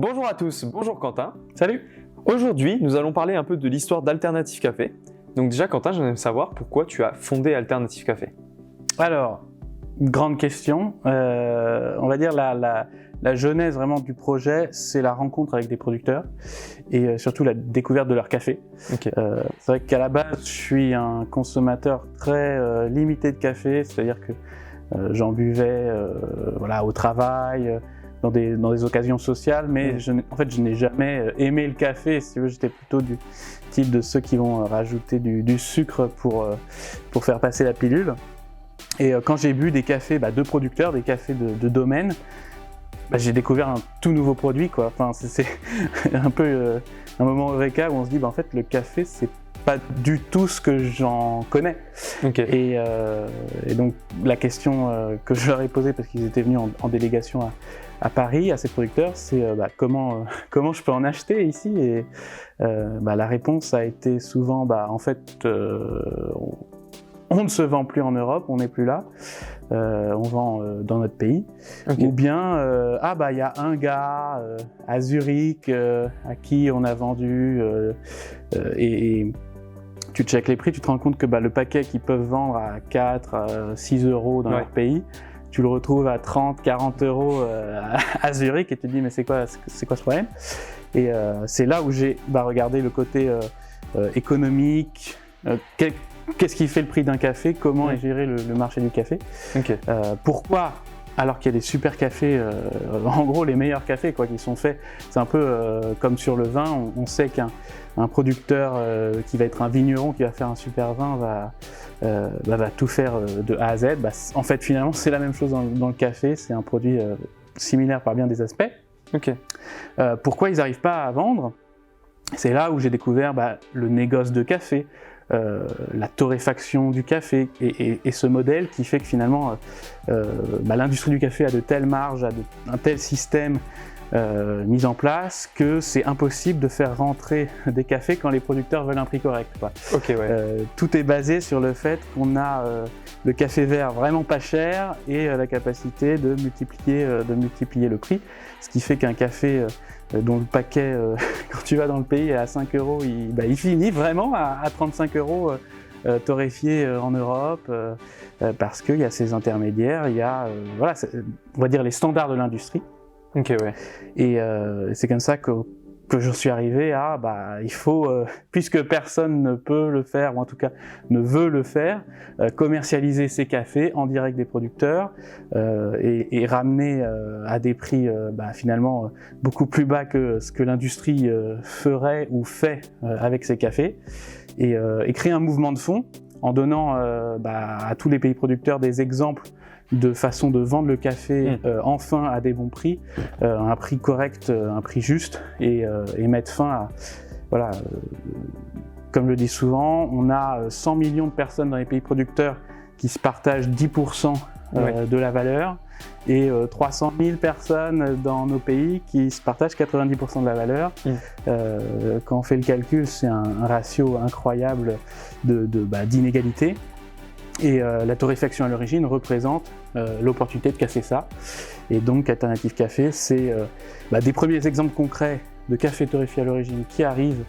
Bonjour à tous, bonjour Quentin. Salut! Aujourd'hui, nous allons parler un peu de l'histoire d'Alternative Café. Donc déjà Quentin, j'aimerais savoir pourquoi tu as fondé Alternative Café. Alors, grande question. On va dire la genèse vraiment du projet, c'est la rencontre avec des producteurs et surtout la découverte de leur café. Ok. C'est vrai qu'à la base, je suis un consommateur très limité de café, c'est-à-dire que j'en buvais au travail, dans des occasions sociales, mais je n'ai jamais aimé le café. Si tu veux, j'étais plutôt du type de ceux qui vont rajouter du sucre pour faire passer la pilule. Et quand j'ai bu des cafés de producteurs, des cafés de domaine, j'ai découvert un tout nouveau produit, quoi. Enfin, c'est un peu un moment eureka où on se dit, en fait, le café, c'est pas du tout ce que j'en connais. Okay. Et donc, la question que je leur ai posée, parce qu'ils étaient venus en délégation à Paris, à ces producteurs, c'est comment je peux en acheter ici? Et la réponse a été souvent, en fait, on ne se vend plus en Europe, on n'est plus là, on vend dans notre pays. Okay. Ou bien, il y a un gars à Zurich à qui on a vendu, et tu checkes les prix, tu te rends compte que le paquet qu'ils peuvent vendre à 4 à 6 euros dans leur pays, tu le retrouves à 30, 40 euros à Zurich et tu te dis mais c'est quoi ce problème? Et c'est là où j'ai regardé le côté économique, qu'est-ce qui fait le prix d'un café, comment est géré le marché du café. Okay. Pourquoi, alors qu'il y a des super cafés, en gros les meilleurs cafés qui sont faits, c'est un peu comme sur le vin, on sait qu'un producteur qui va être un vigneron, qui va faire un super vin, va tout faire de A à Z. En fait, finalement, c'est la même chose dans le café, c'est un produit similaire par bien des aspects. Okay. Pourquoi ils n'arrivent pas à vendre? C'est là où j'ai découvert le négoce de café, la torréfaction du café et ce modèle qui fait que finalement l'industrie du café a de telles marges, a un tel système mis en place que c'est impossible de faire rentrer des cafés quand les producteurs veulent un prix correct, quoi. Okay, ouais. Tout est basé sur le fait qu'on a le café vert vraiment pas cher et la capacité de multiplier le prix, ce qui fait qu'un café dont le paquet, quand tu vas dans le pays, est à 5 euros, il finit vraiment à 35 euros torréfié en Europe, parce qu'il y a ces intermédiaires, il y a on va dire les standards de l'industrie. Ok, ouais. Et c'est comme ça que je suis arrivé à, il faut, puisque personne ne peut le faire, ou en tout cas ne veut le faire, commercialiser ces cafés en direct des producteurs et ramener à des prix finalement beaucoup plus bas que ce que l'industrie ferait ou fait avec ces cafés, et créer un mouvement de fond en donnant à tous les pays producteurs des exemples de façon de vendre le café enfin à des bons prix, un prix correct, un prix juste, et mettre fin à... comme je le dis souvent, on a 100 millions de personnes dans les pays producteurs qui se partagent 10% de la valeur, et 300 000 personnes dans nos pays qui se partagent 90% de la valeur. Quand on fait le calcul, c'est un ratio incroyable d'inégalité. Et la torréfaction à l'origine représente l'opportunité de casser ça. Et donc Alternative Café, c'est des premiers exemples concrets de café torréfié à l'origine qui arrivent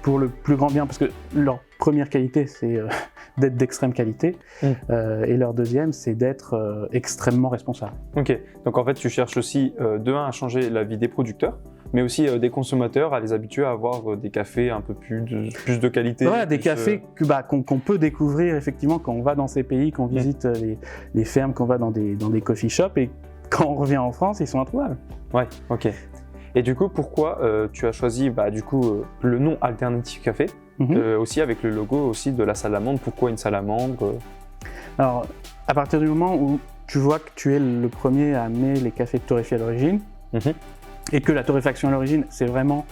pour le plus grand bien, parce que leur première qualité, c'est d'être d'extrême qualité, et leur deuxième, c'est d'être extrêmement responsable. Ok, donc en fait, tu cherches aussi de un à changer la vie des producteurs, mais aussi des consommateurs, à les habituer à avoir des cafés un peu plus de qualité. Voilà, des cafés qu'on peut découvrir effectivement quand on va dans ces pays, qu'on visite les fermes, qu'on va dans des coffee shops, et quand on revient en France, ils sont introuvables. Ouais, ok. Et du coup, pourquoi tu as choisi le nom Alternative Café, aussi avec le logo aussi de la salamandre? Pourquoi une salamandre? Alors, à partir du moment où tu vois que tu es le premier à amener les cafés torréfiés à l'origine, et que la torréfaction à l'origine, c'est vraiment,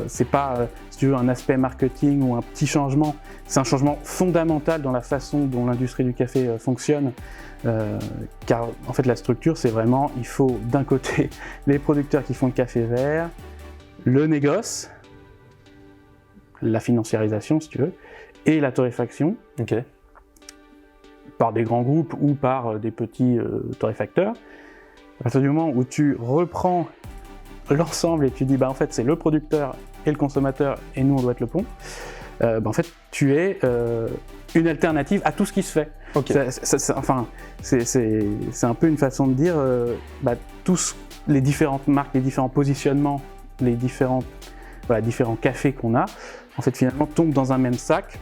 c'est pas, si tu veux, un aspect marketing ou un petit changement, c'est un changement fondamental dans la façon dont l'industrie du café fonctionne, car en fait la structure, c'est vraiment, il faut d'un côté les producteurs qui font le café vert, le négoce, la financiarisation si tu veux, et la torréfaction, par des grands groupes ou par des petits torréfacteurs. À partir du moment où tu reprends l'ensemble et tu dis en fait c'est le producteur et le consommateur et nous on doit être le pont, en fait tu es une alternative à tout ce qui se fait. Okay. C'est un peu une façon de dire tous les différentes marques, les différents positionnements, les différents cafés qu'on a, en fait finalement tombent dans un même sac,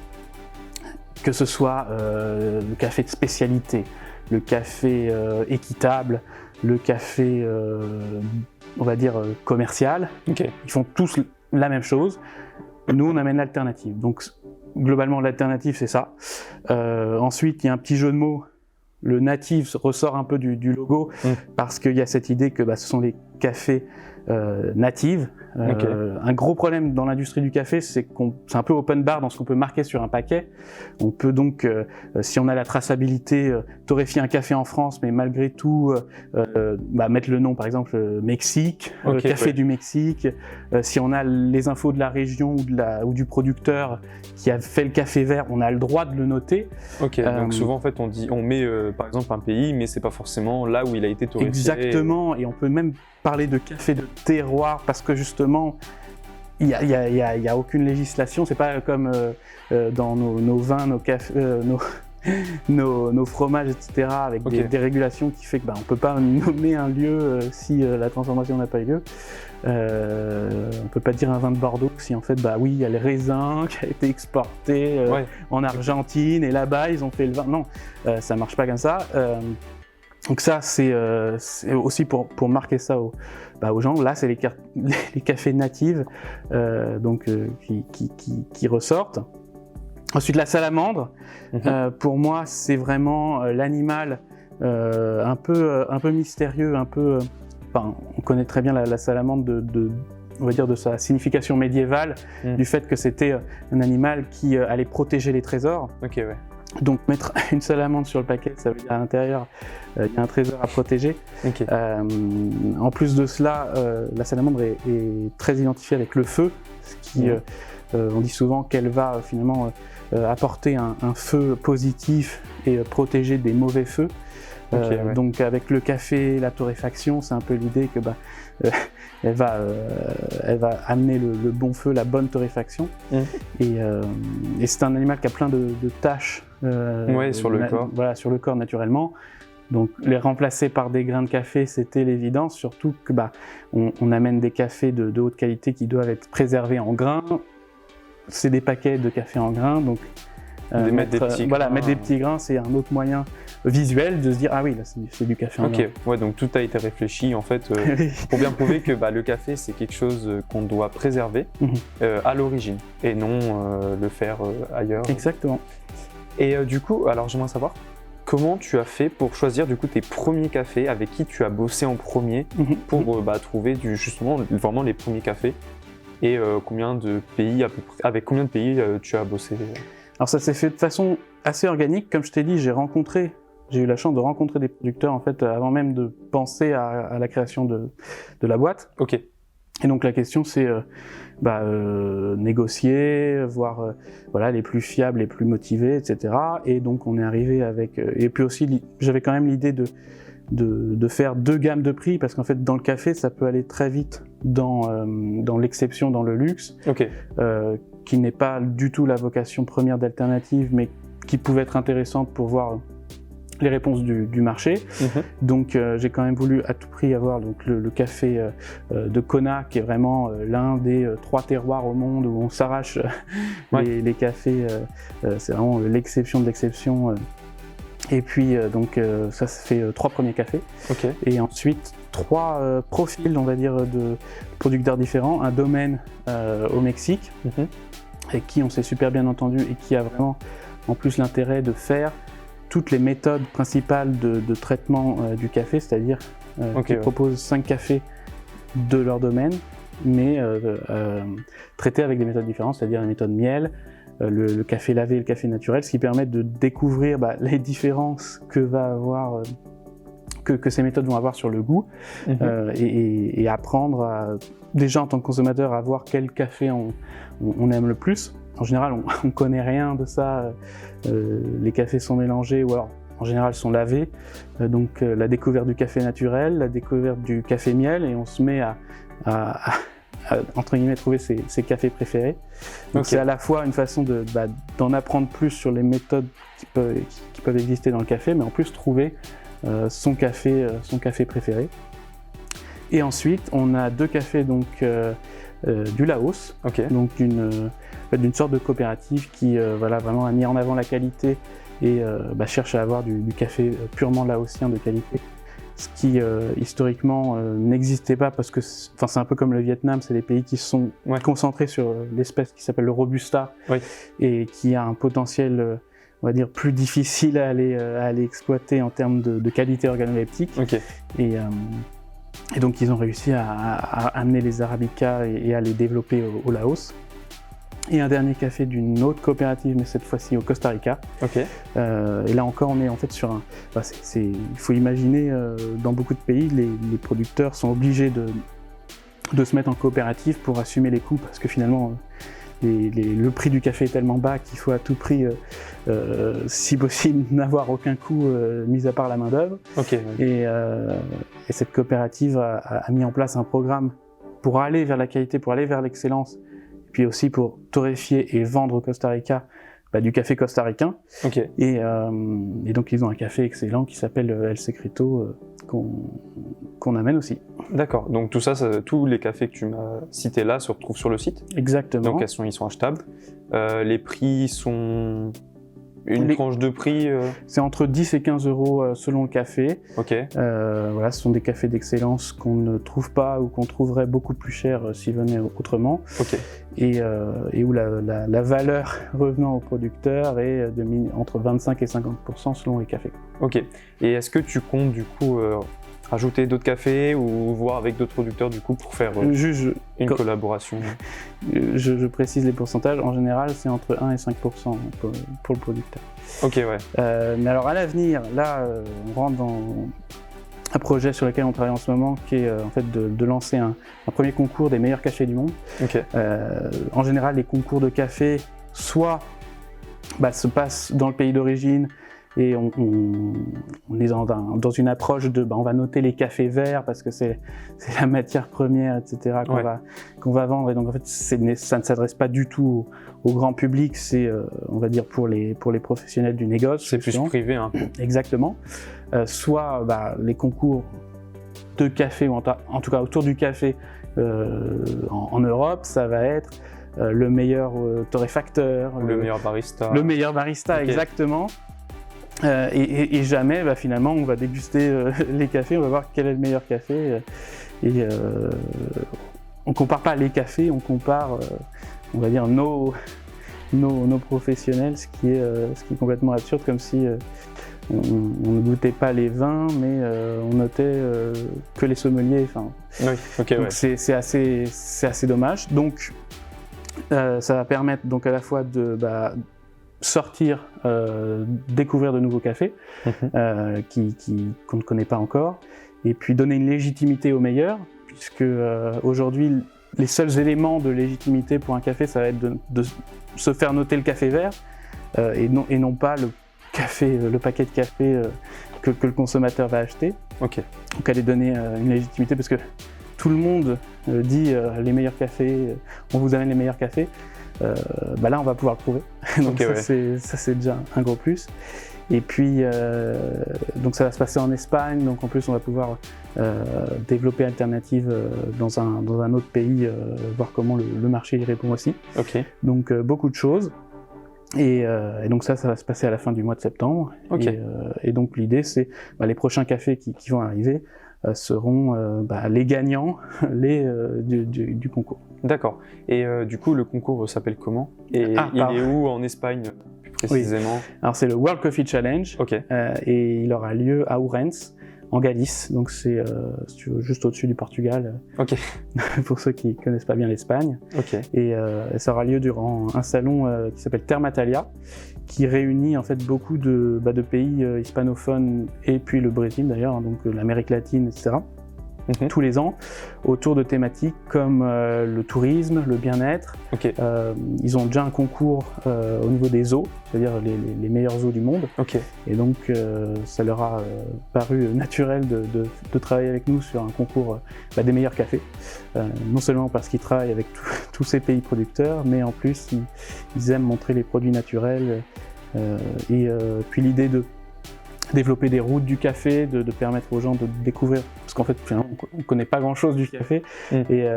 que ce soit le café de spécialité, le café équitable, le café on va dire commercial. Okay. Ils font tous la même chose. Nous on amène l'alternative. Donc globalement l'alternative c'est ça. Ensuite il y a un petit jeu de mots. Le native ressort un peu du logo parce qu'il y a cette idée que ce sont les cafés natives. Okay. Un gros problème dans l'industrie du café, c'est c'est un peu open bar dans ce qu'on peut marquer sur un paquet. On peut donc, si on a la traçabilité, torréfier un café en France, mais malgré tout mettre le nom, par exemple Mexique, café du Mexique. Si on a les infos de la région ou du producteur qui a fait le café vert, on a le droit de le noter. Ok, donc souvent en fait on met par exemple un pays, mais c'est pas forcément là où il a été torréfié. Exactement, et on peut même parler de café de terroir parce que justement il y a aucune législation. C'est pas comme dans nos vins, nos cafés, nos fromages, etc. avec des régulations qui fait que on peut pas nommer un lieu si la transformation n'a pas eu lieu. On peut pas dire un vin de Bordeaux si en fait oui il y a le raisin qui a été exporté en Argentine et là-bas ils ont fait le vin. Non, ça marche pas comme ça. Donc ça c'est aussi pour marquer ça aux gens. Là c'est les cafés natifs qui ressortent. Ensuite la salamandre, pour moi c'est vraiment l'animal un peu mystérieux, on connaît très bien la salamandre on va dire de sa signification médiévale, du fait que c'était un animal qui allait protéger les trésors. Ok, ouais. Donc mettre une salamandre sur le paquet, ça veut dire à l'intérieur, il y a un trésor à protéger. Okay. En plus de cela, la salamandre est très identifiée avec le feu, ce qui, on dit souvent qu'elle va finalement apporter un feu positif et protéger des mauvais feux. Donc avec le café, la torréfaction, c'est un peu l'idée que elle va amener le bon feu, la bonne torréfaction. Et c'est un animal qui a plein de taches sur le corps. Voilà, sur le corps naturellement. Donc les remplacer par des grains de café, c'était l'évidence, surtout que on amène des cafés de haute qualité qui doivent être préservés en grains. C'est des paquets de café en grains, donc mettre des petits grains, c'est un autre moyen visuel de se dire là c'est du café en grains. Ouais, donc tout a été réfléchi en fait pour bien prouver que le café c'est quelque chose qu'on doit préserver à l'origine et non le faire ailleurs. Exactement. Et du coup, alors j'aimerais savoir comment tu as fait pour choisir du coup tes premiers cafés, avec qui tu as bossé en premier pour trouver justement vraiment les premiers cafés. Et combien de pays à peu près, avec combien de pays tu as bossé? Alors ça s'est fait de façon assez organique, comme je t'ai dit, j'ai eu la chance de rencontrer des producteurs en fait avant même de penser à la création de la boîte. Ok. Et donc la question c'est négocier, voir les plus fiables, les plus motivés, etc. Et donc on est arrivé avec et puis aussi j'avais quand même l'idée de faire 2 gammes de prix, parce qu'en fait dans le café ça peut aller très vite dans l'exception, dans le luxe, qui n'est pas du tout la vocation première d'Alternative, mais qui pouvait être intéressante pour voir les réponses du marché. Donc j'ai quand même voulu à tout prix avoir le café de Kona, qui est vraiment l'un des 3 terroirs au monde où on s'arrache les cafés, c'est vraiment l'exception de l'exception. Et puis ça fait 3 premiers cafés. Et ensuite 3 profils, on va dire, de producteurs différents. Un domaine au Mexique, avec qui on s'est super bien entendu et qui a vraiment en plus l'intérêt de faire toutes les méthodes principales de traitement du café, c'est-à-dire qu'ils proposent 5 cafés de leur domaine, mais traités avec des méthodes différentes, c'est-à-dire la méthode miel, le café lavé et le café naturel, ce qui permet de découvrir les différences que ces méthodes vont avoir sur le goût, et apprendre déjà en tant que consommateur à voir quel café on aime le plus. En général, on connaît rien de ça, les cafés sont mélangés ou alors en général sont lavés, donc la découverte du café naturel, la découverte du café miel, et on se met à entre guillemets, trouver ses cafés préférés. Donc c'est à la fois une façon d'en apprendre plus sur les méthodes qui peuvent exister dans le café, mais en plus trouver son café préféré. Et ensuite, on a 2 cafés donc, du Laos, donc d'une sorte de coopérative qui vraiment a mis en avant la qualité et cherche à avoir du café purement laotien de qualité. Ce qui historiquement n'existait pas parce que c'est un peu comme le Vietnam, c'est des pays qui sont concentrés sur l'espèce qui s'appelle le Robusta et qui a un potentiel on va dire plus difficile à aller exploiter en termes de qualité organoleptique. Et donc ils ont réussi à amener les Arabica et à les développer au Laos. Et un dernier café d'une autre coopérative, mais cette fois-ci au Costa Rica. Et là encore, on est en fait sur un... il faut imaginer, dans beaucoup de pays, les producteurs sont obligés de se mettre en coopérative pour assumer les coûts, parce que finalement, le prix du café est tellement bas qu'il faut à tout prix, si possible, n'avoir aucun coût, mis à part la main-d'œuvre. Et cette coopérative a mis en place un programme pour aller vers la qualité, pour aller vers l'excellence, puis aussi pour torréfier et vendre au Costa Rica du café costaricain. Et donc ils ont un café excellent qui s'appelle El Secreto qu'on amène aussi. D'accord, donc tout ça, tous les cafés que tu m'as cités là se retrouvent sur le site? Exactement. Donc ils sont achetables. Les prix sont... Une tranche de prix C'est entre 10 et 15 euros selon le café. Ce sont des cafés d'excellence qu'on ne trouve pas ou qu'on trouverait beaucoup plus cher s'ils venaient autrement. Et où la valeur revenant au producteur est entre 25 et 50% selon les cafés. Et est-ce que tu comptes du coup rajouter d'autres cafés ou voir avec d'autres producteurs du coup pour faire une collaboration? Je précise les pourcentages, en général c'est entre 1 et 5% pour le producteur. Mais alors à l'avenir, là on rentre dans un projet sur lequel on travaille en ce moment qui est en fait de lancer un premier concours des meilleurs cafés du monde. En général les concours de café soit se passent dans le pays d'origine, et on est dans une approche de on va noter les cafés verts parce que c'est la matière première, etc. qu'on va vendre. Et donc en fait ça ne s'adresse pas du tout au grand public, c'est on va dire pour les professionnels du négoce. C'est plus privé un peu. Exactement. Soit les concours de café, ou en tout cas autour du café en Europe, ça va être le meilleur torréfacteur, le meilleur barista. Le meilleur barista, exactement. Et jamais, finalement, on va déguster les cafés, on va voir quel est le meilleur café. On compare pas les cafés, on compare, on va dire, nos professionnels, ce qui est complètement absurde, comme si on ne goûtait pas les vins, mais on notait que les sommeliers. Donc c'est assez dommage. Donc ça va permettre donc à la fois de sortir, découvrir de nouveaux cafés qu'on ne connaît pas encore, et puis donner une légitimité aux meilleurs, puisque aujourd'hui les seuls éléments de légitimité pour un café, ça va être de se faire noter le café vert et non pas le paquet de café que le consommateur va acheter. Donc aller donner une légitimité, parce que tout le monde dit les meilleurs cafés, on vous amène les meilleurs cafés. Là on va pouvoir le prouver. Donc ça c'est déjà un gros plus. Et puis donc ça va se passer en Espagne, donc en plus on va pouvoir développer Alternative dans un autre pays, voir comment le marché y répond aussi. Donc beaucoup de choses. Et donc ça va se passer à la fin du mois de septembre. Et donc l'idée c'est les prochains cafés qui vont arriver seront les gagnants du concours. D'accord. Et du coup, le concours s'appelle comment? Et il est où en Espagne, plus précisément? Alors c'est le World Coffee Challenge. Et il aura lieu à Ourense, en Galice. Donc c'est si tu veux, juste au-dessus du Portugal. Pour ceux qui connaissent pas bien l'Espagne. Et ça aura lieu durant un salon qui s'appelle Termatalia, qui réunit en fait beaucoup de pays hispanophones, et puis le Brésil d'ailleurs, donc l'Amérique latine, etc. tous les ans autour de thématiques comme le tourisme, le bien-être. Ok. Ils ont déjà un concours au niveau des zoos, c'est-à-dire les meilleures zoos du monde. Ok. Et donc ça leur a paru naturel de travailler avec nous sur un concours des meilleurs cafés. Non seulement parce qu'ils travaillent avec tous ces pays producteurs, mais en plus ils aiment montrer les produits naturels. Puis l'idée de développer des routes du café, de permettre aux gens de découvrir, parce qu'en fait finalement on ne connaît pas grand chose du café, et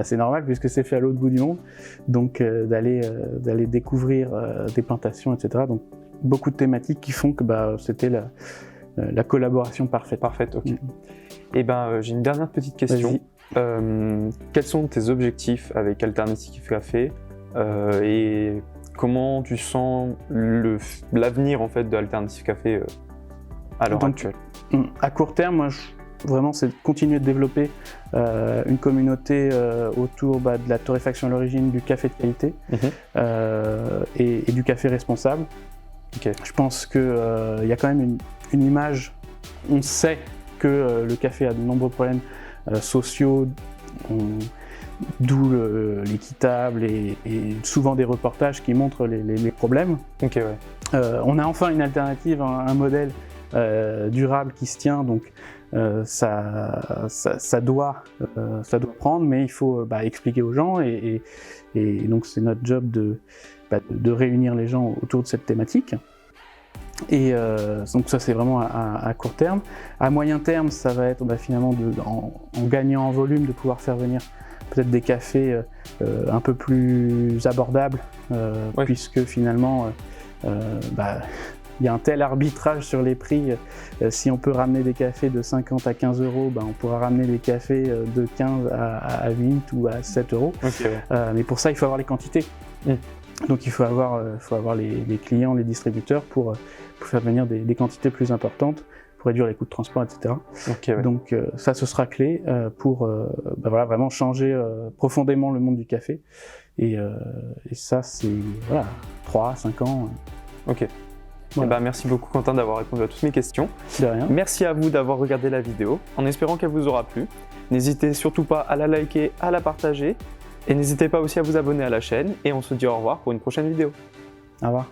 c'est normal puisque c'est fait à l'autre bout du monde, donc d'aller découvrir des plantations, etc. Donc beaucoup de thématiques qui font que c'était la collaboration parfaite. Parfaite, ok. Et j'ai une dernière petite question. Quels sont tes objectifs avec Alternative Café et comment tu sens l'avenir en fait de Alternative Café à l'heure actuelle? À court terme, moi, vraiment, c'est de continuer de développer une communauté autour de la torréfaction à l'origine, du café de qualité et du café responsable. Okay. Je pense qu'il y a quand même une image. On sait que le café a de nombreux problèmes sociaux, d'où l'équitable et souvent des reportages qui montrent les problèmes. Okay, ouais. On a enfin une alternative, un modèle durable qui se tient, donc ça doit prendre, mais il faut expliquer aux gens et donc c'est notre job de réunir les gens autour de cette thématique. Et donc ça c'est vraiment à court terme. À moyen terme, ça va être finalement en gagnant en volume, de pouvoir faire venir peut-être des cafés un peu plus abordables, puisque finalement il y a un tel arbitrage sur les prix. Si on peut ramener des cafés de 50 à 15 euros, on pourra ramener des cafés de 15 à 8 ou à 7 euros. Okay, ouais. Mais pour ça, il faut avoir les quantités. Donc il faut avoir les clients, les distributeurs pour faire venir des quantités plus importantes, pour réduire les coûts de transport, etc. Okay, ouais. Donc ça, ce sera clé pour vraiment changer profondément le monde du café. Et ça, c'est 3 à 5 ans. Ok. Voilà. Merci beaucoup Quentin d'avoir répondu à toutes mes questions. De rien. Merci à vous d'avoir regardé la vidéo, en espérant qu'elle vous aura plu. N'hésitez surtout pas à la liker, à la partager, et n'hésitez pas aussi à vous abonner à la chaîne, et on se dit au revoir pour une prochaine vidéo. Au revoir.